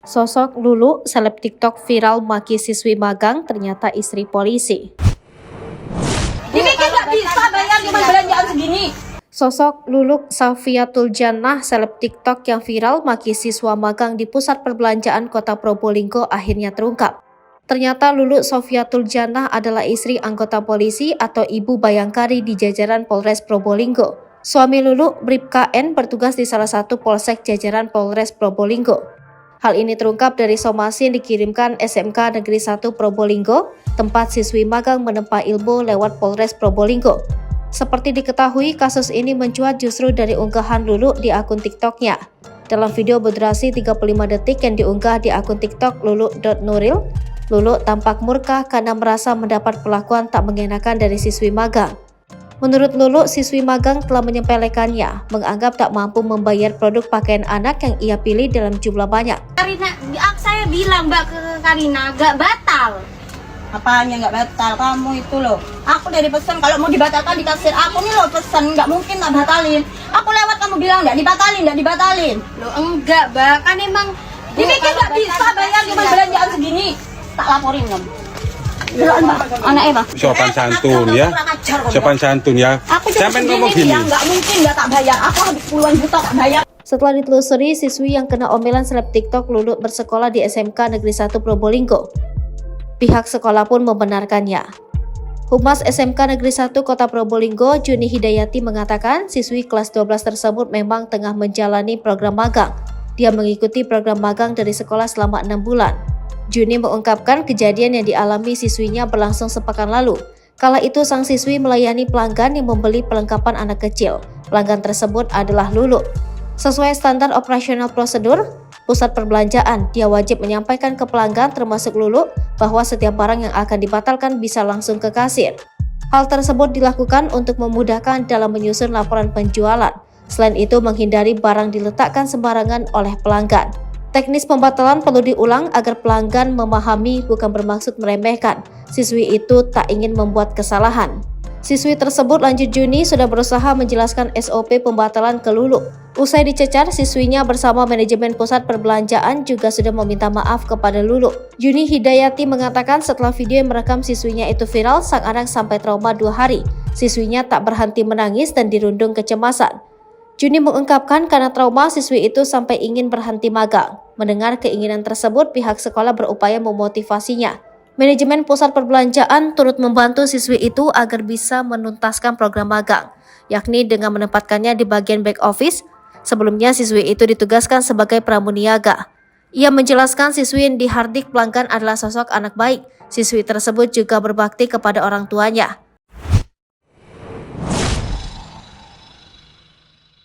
Sosok Lulu, seleb TikTok viral maki siswi magang ternyata istri polisi. Dibikin nggak bisa bayar cuma belanjaan segini. Sosok Lulu Safiatul Jannah, seleb TikTok yang viral maki siswa magang di pusat perbelanjaan Kota Probolinggo akhirnya terungkap. Ternyata Lulu Safiatul Jannah adalah istri anggota polisi atau Ibu Bayangkari di jajaran Polres Probolinggo. Suami Lulu, Bribka N, bertugas di salah satu polsek jajaran Polres Probolinggo. Hal ini terungkap dari somasi yang dikirimkan SMK Negeri 1 Probolinggo, tempat siswi magang menempa ilmu lewat Polres Probolinggo. Seperti diketahui, kasus ini mencuat justru dari unggahan Lulu di akun TikToknya. Dalam video berdurasi 35 detik yang diunggah di akun TikTok lulu.nuril, Lulu tampak murka karena merasa mendapat perlakuan tak mengenakan dari siswi magang. Menurut Lulu, siswi magang telah menyepelekannya, menganggap tak mampu membayar produk pakaian anak yang ia pilih dalam jumlah banyak. Karina, saya bilang Mbak ke Karina, gak batal. Apanya nggak batal? Kamu itu loh. Aku dari pesan kalau mau dibatalkan di kasir. Aku nih loh pesan, nggak mungkin tak batalin. Aku lewat kamu bilang nggak dibatalin. Loh enggak, Mbak, kan emang Dibikin nggak bisa bayar cuma belanjaan segini. Tak laporin kamu. Anak Eva. Sopan santun ya. Sopan santun ya. Aku Sampai cuma ngomong segini gini. ya, nggak mungkin nggak tak bayar. Aku habis puluhan juta tak bayar. Setelah ditelusuri, siswi yang kena omelan seleb TikTok Lulu bersekolah di SMK Negeri 1 Probolinggo. Pihak sekolah pun membenarkannya. Humas SMK Negeri 1 Kota Probolinggo, Juni Hidayati, mengatakan siswi kelas 12 tersebut memang tengah menjalani program magang. Dia mengikuti program magang dari sekolah selama 6 bulan. Juni mengungkapkan kejadian yang dialami siswinya berlangsung sepekan lalu. Kala itu sang siswi melayani pelanggan yang membeli perlengkapan anak kecil. Pelanggan tersebut adalah Lulu. Sesuai standar operasional prosedur pusat perbelanjaan, dia wajib menyampaikan ke pelanggan termasuk Lulu bahwa setiap barang yang akan dibatalkan bisa langsung ke kasir. Hal tersebut dilakukan untuk memudahkan dalam menyusun laporan penjualan. Selain itu, menghindari barang diletakkan sembarangan oleh pelanggan. Teknis pembatalan perlu diulang agar pelanggan memahami bukan bermaksud meremehkan. Siswi itu tak ingin membuat kesalahan. Siswi tersebut, lanjut Juni, sudah berusaha menjelaskan SOP pembatalan ke Lulu. Usai dicecar, siswinya bersama manajemen pusat perbelanjaan juga sudah meminta maaf kepada Lulu. Juni Hidayati mengatakan setelah video yang merekam siswinya itu viral, sang anak sampai trauma 2 hari. Siswinya tak berhenti menangis dan dirundung kecemasan. Juni mengungkapkan karena trauma, siswi itu sampai ingin berhenti magang. Mendengar keinginan tersebut, pihak sekolah berupaya memotivasinya. Manajemen pusat perbelanjaan turut membantu siswi itu agar bisa menuntaskan program magang, yakni dengan menempatkannya di bagian back office. Sebelumnya siswi itu ditugaskan sebagai pramuniaga. Ia menjelaskan siswi yang dihardik pelanggan adalah sosok anak baik. Siswi tersebut juga berbakti kepada orang tuanya.